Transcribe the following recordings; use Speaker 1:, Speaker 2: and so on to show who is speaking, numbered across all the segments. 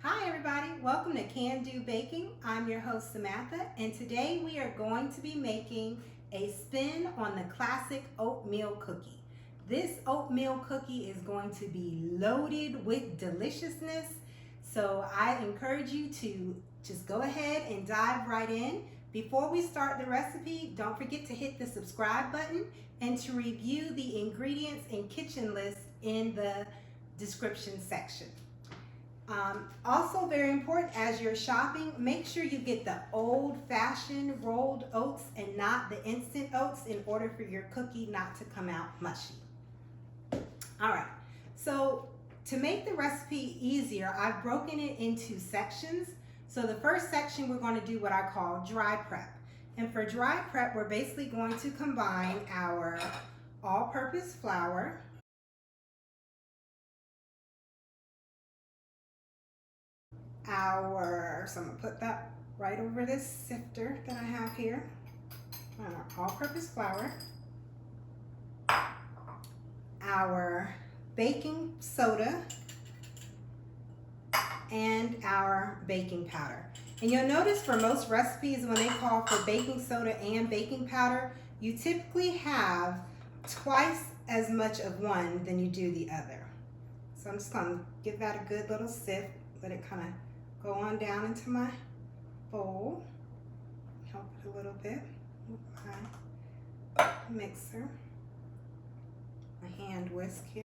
Speaker 1: Hi everybody, welcome to Can Do Baking. I'm your host Samantha, and today we are going to be making a spin on the classic oatmeal cookie. This oatmeal cookie is going to be loaded with deliciousness, so I encourage you to just go ahead and dive right in. Before we start the recipe, don't forget to hit the subscribe button and to review the ingredients and kitchen list in the description section. Also very important, as you're shopping, make sure you get the old-fashioned rolled oats and not the instant oats in order for your cookie not to come out mushy. All right, so to make the recipe easier, I've broken it into sections. So the first section, we're going to do what I call dry prep. And for dry prep, we're basically going to combine our all-purpose flour, so I'm gonna put that right over this sifter that I have here, our all-purpose flour, our baking soda, and our baking powder. And you'll notice for most recipes, when they call for baking soda and baking powder, you typically have twice as much of one than you do the other. So I'm just gonna give that a good little sift, let it kind of go on down into my bowl. Help it a little bit with my mixer, my hand whisk here.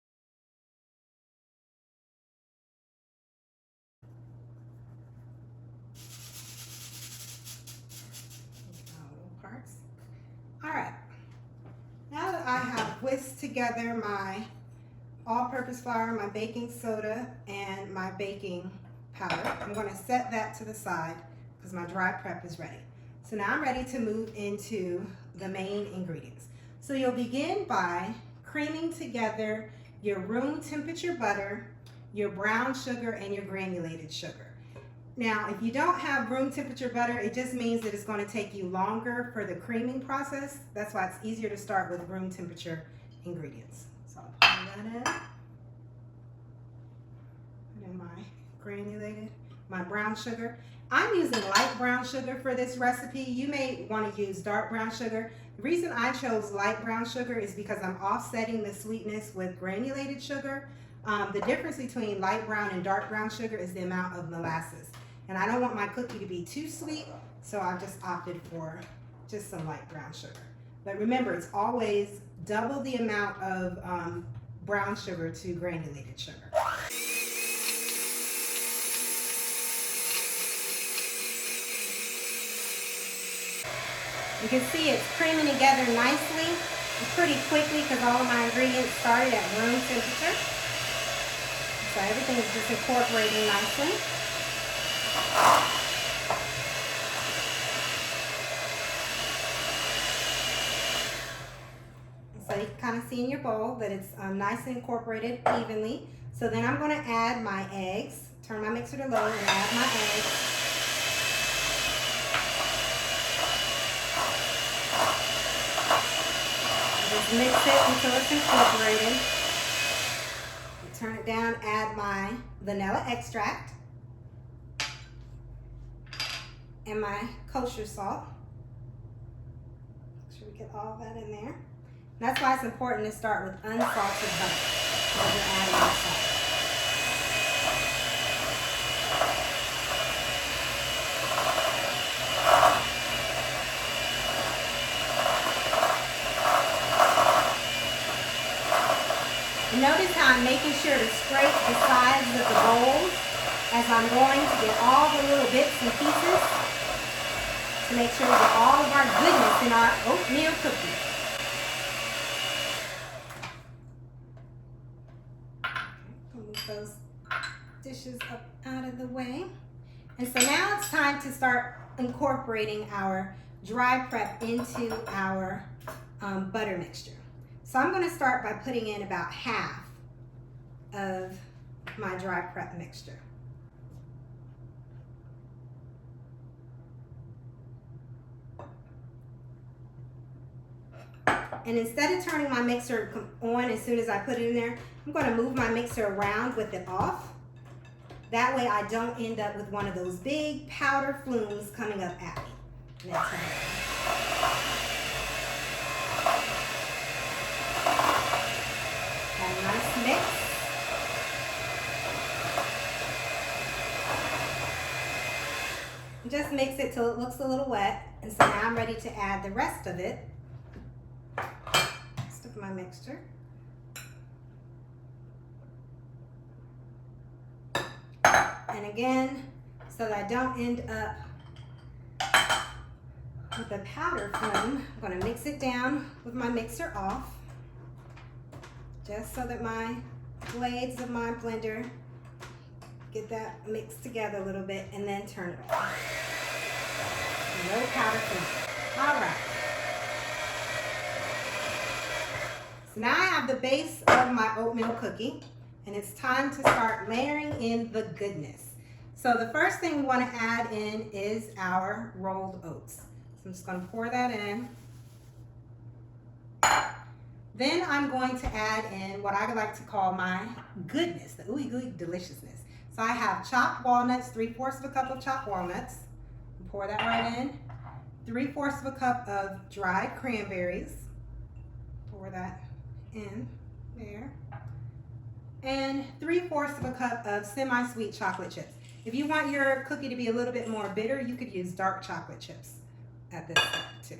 Speaker 1: Parts. All right, now that I have whisked together my all-purpose flour, my baking soda, and my baking powder, I'm going to set that to the side because my dry prep is ready. So now I'm ready to move into the main ingredients. So you'll begin by creaming together your room temperature butter, your brown sugar, and your granulated sugar. Now, if you don't have room temperature butter, it just means that it's going to take you longer for the creaming process. That's why it's easier to start with room temperature ingredients. So I'll put that in. Put in my granulated, my brown sugar. I'm using light brown sugar for this recipe. You may want to use dark brown sugar. The reason I chose light brown sugar is because I'm offsetting the sweetness with granulated sugar. The difference between light brown and dark brown sugar is the amount of molasses. And I don't want my cookie to be too sweet, so I've just opted for just some light brown sugar. But remember, it's always double the amount of brown sugar to granulated sugar. You can see it's creaming together nicely and pretty quickly because all of my ingredients started at room temperature. So everything is just incorporating nicely. So you can kind of see in your bowl that it's nice and incorporated evenly. So then I'm going to add my eggs. Turn my mixer to low and add my eggs. Just mix it until it's incorporated. Turn it down, add my vanilla extract and my kosher salt. Make sure we get all that in there. And that's why it's important to start with unsalted butter when you're adding your salt. Notice how I'm making sure to scrape the sides of the bowls as I'm going to get all the little bits and pieces to make sure we get all of our goodness in our oatmeal cookie. Move those dishes up out of the way. And so now it's time to start incorporating our dry prep into our butter mixture. So I'm going to start by putting in about half of my dry prep mixture. And instead of turning my mixer on as soon as I put it in there, I'm going to move my mixer around with it off That way I don't end up with one of those big powder flumes coming up at me. And then turn it on. Got a nice mix. Just mix it till it looks a little wet. And so now I'm ready to add the rest of it. Rest of my mixture. And again, so that I don't end up with a powder flume, I'm going to mix it down with my mixer off, just so that my blades of my blender get that mixed together a little bit, and then turn it off. No powder flume. All right. So now I have the base of my oatmeal cookie, and it's time to start layering in the goodness. So the first thing we want to add in is our rolled oats. So I'm just going to pour that in. Then I'm going to add in what I like to call my goodness, the ooey gooey deliciousness. So I have chopped walnuts, 3/4 of a cup of chopped walnuts. Pour that right in. 3/4 of a cup of dried cranberries. Pour that in there. And 3/4 of a cup of semi-sweet chocolate chips. If you want your cookie to be a little bit more bitter, you could use dark chocolate chips at this step too.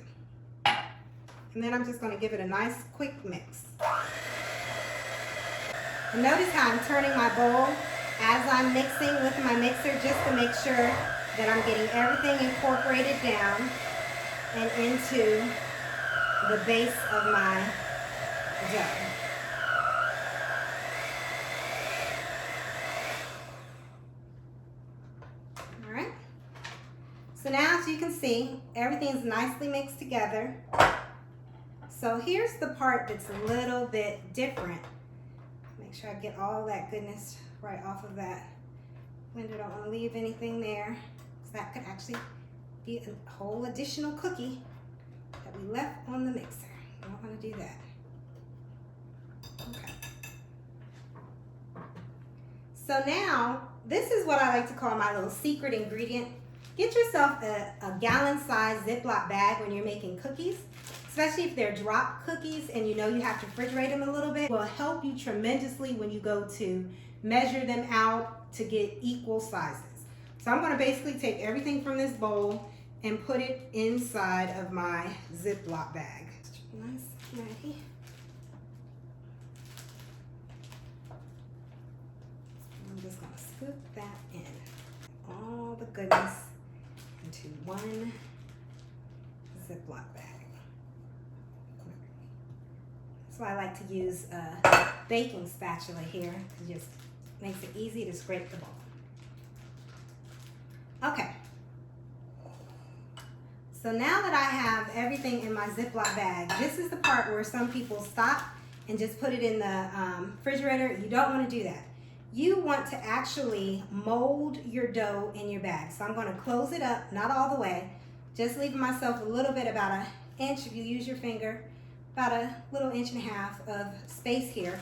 Speaker 1: And then I'm just going to give it a nice quick mix. And notice how I'm turning my bowl as I'm mixing with my mixer, just to make sure that I'm getting everything incorporated down and into the base of my dough. So now, as you can see, everything's nicely mixed together. So here's the part that's a little bit different. Make sure I get all that goodness right off of that blender. Don't want to leave anything there, because that could actually be a whole additional cookie that we left on the mixer. We don't want to do that. Okay. So now, this is what I like to call my little secret ingredient. Get yourself a gallon-sized Ziploc bag when you're making cookies, especially if they're drop cookies and you know you have to refrigerate them a little bit. It will help you tremendously when you go to measure them out to get equal sizes. So I'm going to basically take everything from this bowl and put it inside of my Ziploc bag. Nice, ready. I'm just going to scoop that in. All the goodness into one Ziploc bag. That's why I like to use a baking spatula here. It just makes it easy to scrape the bowl. Okay. So now that I have everything in my Ziploc bag, this is the part where some people stop and just put it in the refrigerator. You don't want to do that. You want to actually mold your dough in your bag. So I'm going to close it up, not all the way, just leaving myself a little bit, about an inch if you use your finger, about a little inch and a half of space here.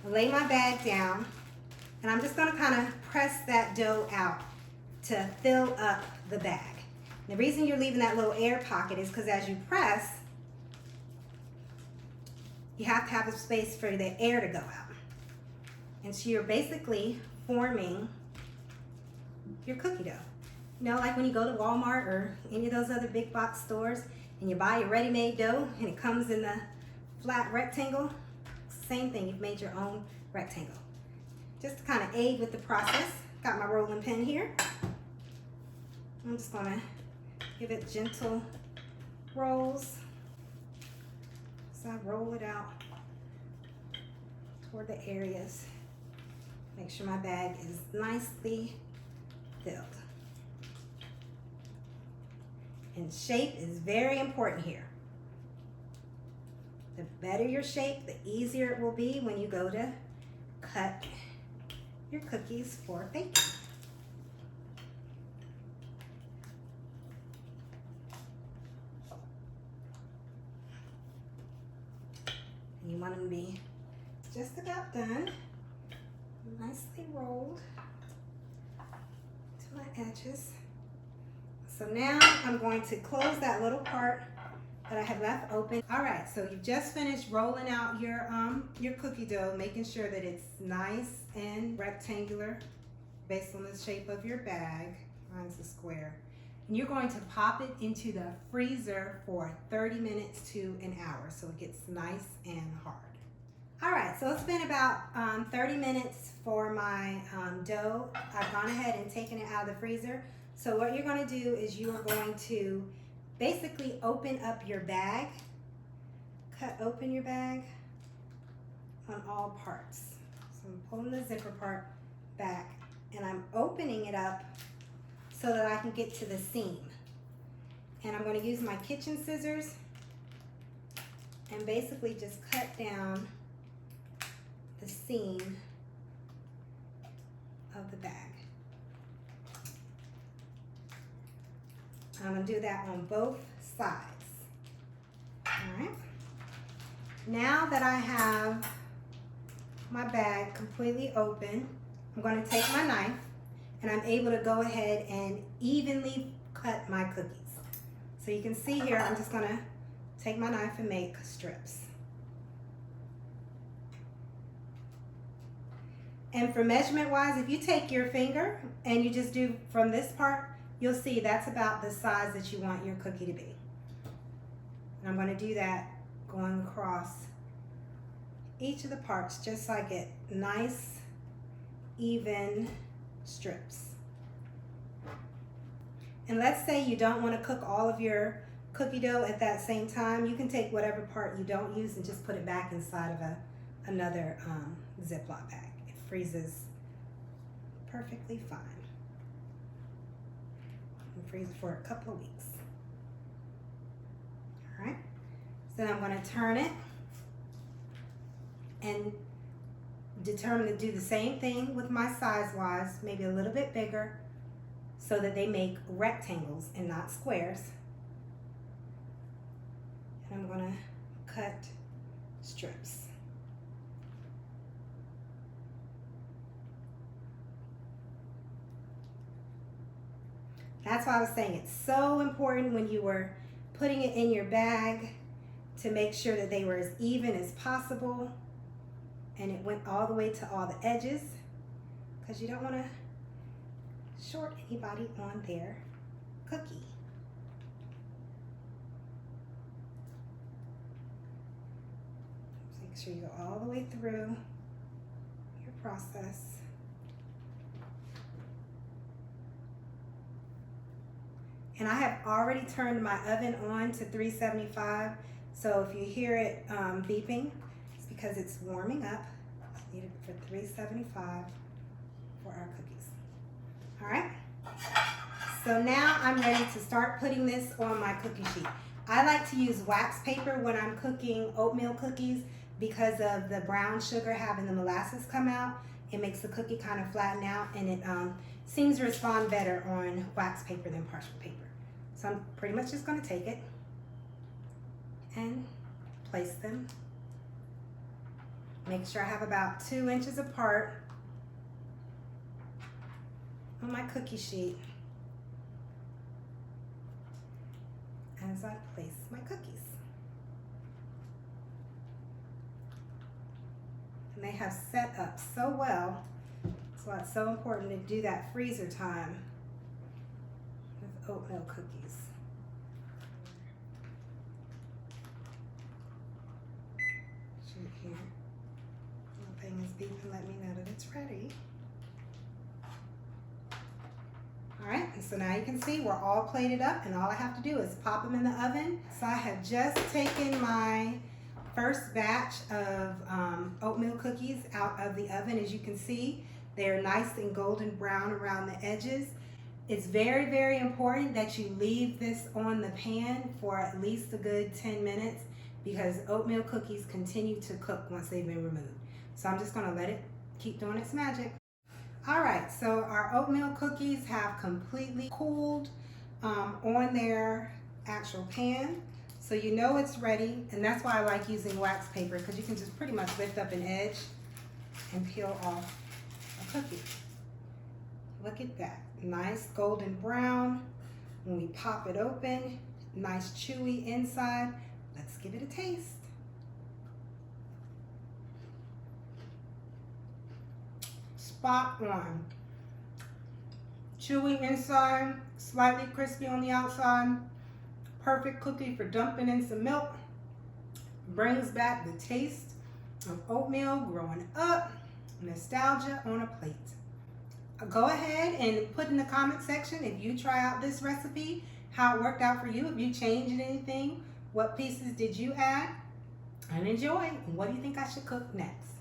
Speaker 1: Lay my bag down, and I'm just going to kind of press that dough out to fill up the bag. The reason you're leaving that little air pocket is because as you press, you have to have a space for the air to go out. And so you're basically forming your cookie dough. You know, like when you go to Walmart or any of those other big box stores and you buy your ready-made dough and it comes in the flat rectangle, same thing, you've made your own rectangle. Just to kind of aid with the process, got my rolling pin here. I'm just gonna give it gentle rolls. So I roll it out toward the areas. Make sure my bag is nicely filled. And shape is very important here. The better your shape, the easier it will be when you go to cut your cookies for baking. You want them to be just about done, nicely rolled. to my edges. So now I'm going to close that little part that I have left open. All right, so you just finished rolling out your cookie dough, making sure that it's nice and rectangular based on the shape of your bag. Mine's a square. And you're going to pop it into the freezer for 30 minutes to an hour so it gets nice and hard. All right, so it's been about 30 minutes for my dough. I've gone ahead and taken it out of the freezer. So what you're going to do is you are going to basically open up your bag, cut open your bag on all parts. So I'm pulling the zipper part back and I'm opening it up so that I can get to the seam. And I'm going to use my kitchen scissors and basically just cut down the seam of the bag. I'm going to do that on both sides. All right. Now that I have my bag completely open, I'm going to take my knife and I'm able to go ahead and evenly cut my cookies. So you can see here, I'm just going to take my knife and make strips. And for measurement wise, if you take your finger and you just do from this part, you'll see that's about the size that you want your cookie to be. And I'm going to do that going across each of the parts just so I get nice, even strips. And let's say you don't want to cook all of your cookie dough at that same time. You can take whatever part you don't use and just put it back inside of another Ziploc bag. It freezes perfectly fine. Freeze it for a couple of weeks. All right, so then I'm going to turn it and determine to do the same thing with my size-wise, maybe a little bit bigger, so that they make rectangles and not squares. And I'm going to cut strips. That's why I was saying it's so important when you were putting it in your bag to make sure that they were as even as possible and it went all the way to all the edges, because you don't want to short anybody on their cookie. Make sure you go all the way through your process. And I have already turned my oven on to 375, so if you hear it beeping, it's because it's warming up. It's needed for 375 for our cookies. All right, so now I'm ready to start putting this on my cookie sheet. I like to use wax paper when I'm cooking oatmeal cookies because of the brown sugar having the molasses come out. It makes the cookie kind of flatten out, and it seems to respond better on wax paper than parchment paper. So I'm pretty much just going to take it and place them. Make sure I have about 2 inches apart on my cookie sheet as I place my cookies. And they have set up so well, so it's so important to do that freezer time with oatmeal cookies. Shoot here. The thing is beeping, let me know that it's ready. All right, and so now you can see we're all plated up, and all I have to do is pop them in the oven. So I have just taken my first batch of oatmeal cookies out of the oven. As you can see, they're nice and golden brown around the edges. It's very, very important that you leave this on the pan for at least a good 10 minutes because oatmeal cookies continue to cook once they've been removed. So I'm just gonna let it keep doing its magic. All right, so our oatmeal cookies have completely cooled on their actual pan. So you know it's ready, and that's why I like using wax paper, because you can just pretty much lift up an edge and peel off a cookie. Look at that. Nice golden brown. When we pop it open, nice chewy inside. Let's give it a taste. Spot on. Chewy inside, slightly crispy on the outside. Perfect cookie for dumping in some milk. Brings back the taste of oatmeal growing up. Nostalgia on a plate. Go ahead and put in the comment section if you try out this recipe, how it worked out for you, if you changed anything, what pieces did you add, and enjoy. And what do you think I should cook next?